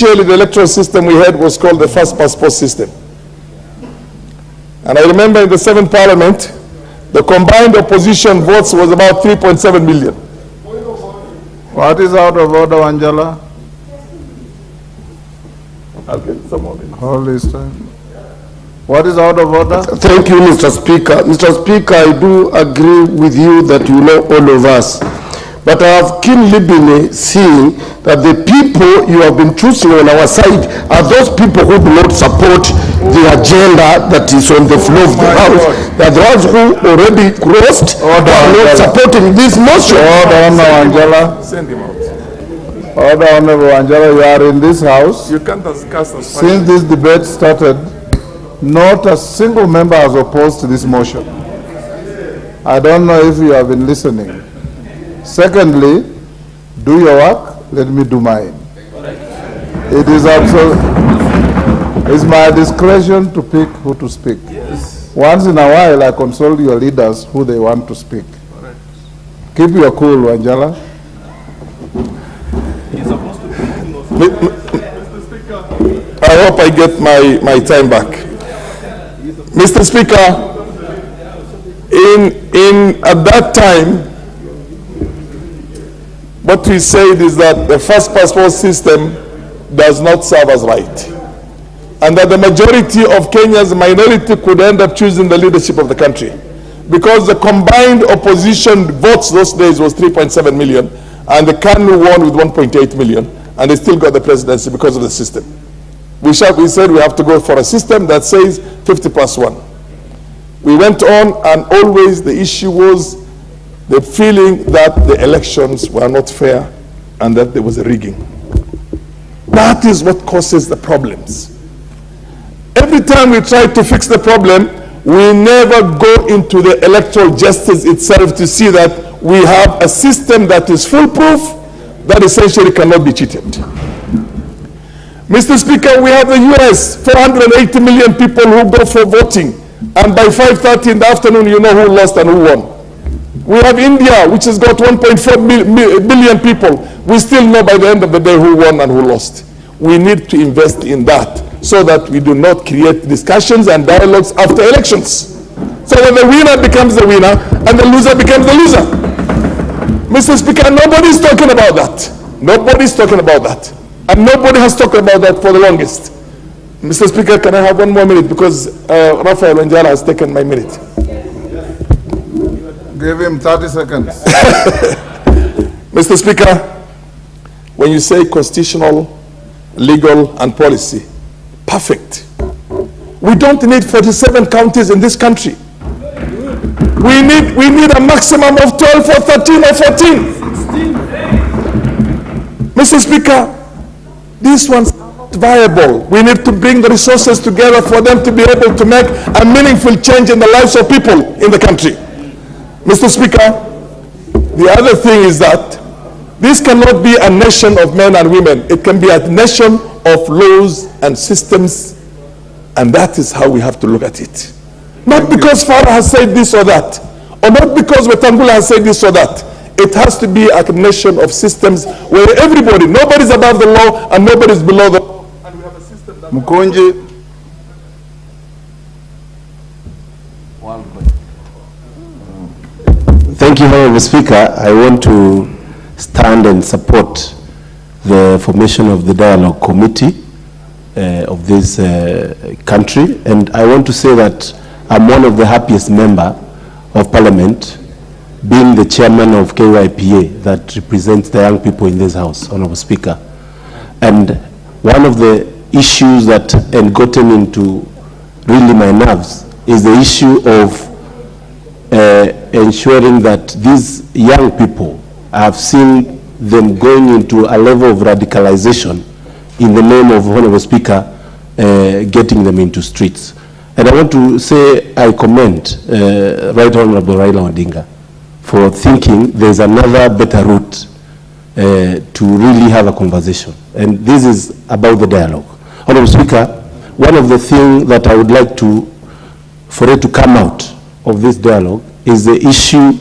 Initially, the electoral system we had was called the first passport system. And I remember in the 7th Parliament, the combined opposition votes was about 3.7 million. What is out of order, Wanjala? I'll get some more. All this time. What is out of order? Thank you, Mr. Speaker. Mr. Speaker, I do agree with you that you know all of us. But I have keenly been seeing that the people you have been choosing on our side are those people who do not support the agenda that is on the floor of the House. They are the ones who already crossed are not supporting this motion. Order, Wanjala. Send him out. Order, Honorable Wanjala, you are in this House. You can't cast us. Since this debate started, not a single member has opposed to this motion. I don't know if you have been listening. Secondly, do your work, let me do mine. It is it's my discretion to pick who to speak. Yes. Once in a while, I consult your leaders who they want to speak. Correct. Keep your cool, Wanjala. I hope I get my time back. Mr. Speaker, at that time, what we said is that the first passport system does not serve us right, and that the majority of Kenya's minority could end up choosing the leadership of the country, because the combined opposition votes those days was 3.7 million, and the KANU won with 1.8 million, and they still got the presidency because of the system. We said we have to go for a system that says 50+1. We went on, and always the issue was the feeling that the elections were not fair and that there was a rigging. That is what causes the problems. Every time we try to fix the problem, we never go into the electoral justice itself to see that we have a system that is foolproof, that essentially cannot be cheated. Mr. Speaker, we have the US, 480 million people who go for voting, and by 5:30 in the afternoon, you know who lost and who won. We have India, which has got 1.4 billion people. We still know by the end of the day who won and who lost. We need to invest in that so that we do not create discussions and dialogues after elections. So when the winner becomes the winner and the loser becomes the loser. Mr. Speaker, nobody's talking about that. Nobody's talking about that. And nobody has talked about that for the longest. Mr. Speaker, can I have 1 more minute? Because Rafael Wanjala has taken my minute. Give him 30 seconds. Mr. Speaker, when you say constitutional, legal, and policy, perfect. We don't need 47 counties in this country. We need a maximum of 12 or 13 or 14. 16. Mr. Speaker, this one's not viable. We need to bring the resources together for them to be able to make a meaningful change in the lives of people in the country. Mr. Speaker, the other thing is that this cannot be a nation of men and women. It can be a nation of laws and systems, and that is how we have to look at it. Not because Farah has said this or that, or not because Wetangula has said this or that. It has to be a nation of systems where everybody, nobody's above the law and nobody's below the law. And we have a system that... Mkunji. Thank you, Honorable Speaker. I want to stand and support the formation of the dialogue committee of this country. And I want to say that I'm one of the happiest members of Parliament, being the chairman of KYPA that represents the young people in this House, Honorable Speaker. And one of the issues that had gotten into really my nerves is the issue of ensuring that these young people, I've seen them going into a level of radicalization in the name of, Honorable Speaker, getting them into streets. And I want to say I commend Right Honorable Raila Odinga for thinking there's another better route to really have a conversation. And this is about the dialogue. Honorable Speaker, one of the things that I would like for it to come out of this dialogue is the issue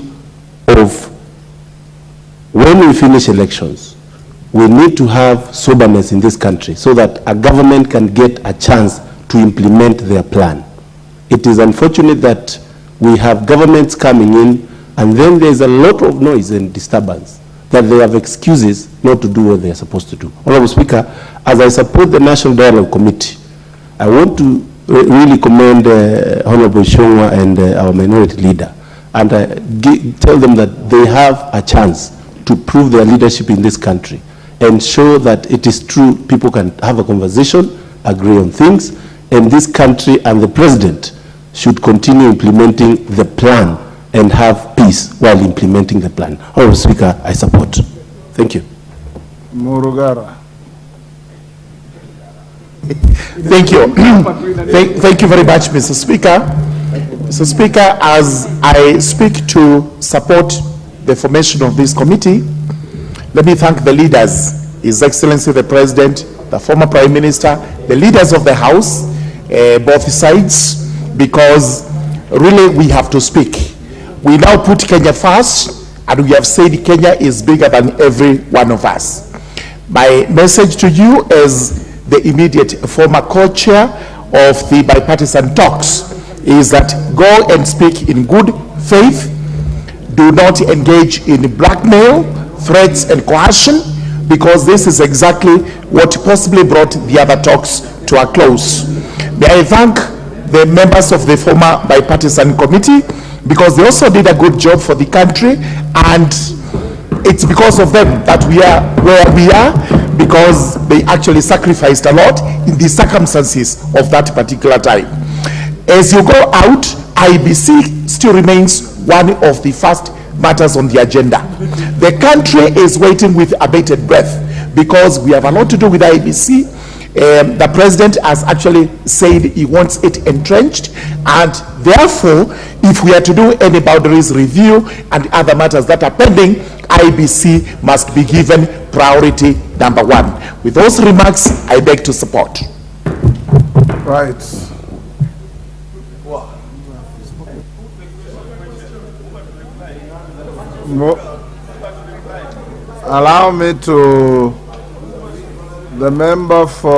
of when we finish elections, we need to have soberness in this country so that a government can get a chance to implement their plan. It is unfortunate that we have governments coming in and then there's a lot of noise and disturbance, that they have excuses not to do what they are supposed to do. Honorable Speaker, as I support the National Dialogue Committee, I want to really commend Honorable Shongwa and our minority leader, and tell them that they have a chance to prove their leadership in this country and show that it is true people can have a conversation, agree on things, and this country and the president should continue implementing the plan and have peace while implementing the plan. Honorable Speaker, I support. Thank you. Murugara. Thank you. Thank you very much, Mr. Speaker. Mr. Speaker, as I speak to support the formation of this committee, let me thank the leaders, His Excellency the President, the former Prime Minister, the leaders of the House, both sides, because really we have to speak. We now put Kenya first, and we have said Kenya is bigger than every one of us. My message to you as the immediate former co-chair of the bipartisan talks is that go and speak in good faith. Do not engage in blackmail, threats, and coercion, because this is exactly what possibly brought the other talks to a close. May I thank the members of the former bipartisan committee, because they also did a good job for the country, and it's because of them that we are where we are, because they actually sacrificed a lot in the circumstances of that particular time. As you go out, IBC still remains one of the first matters on the agenda. The country is waiting with abated breath because we have a lot to do with IBC. The president has actually said he wants it entrenched, and therefore, if we are to do any boundaries review and other matters that are pending, IBC must be given priority number one. With those remarks, I beg to support. Right. Allow me to, the member for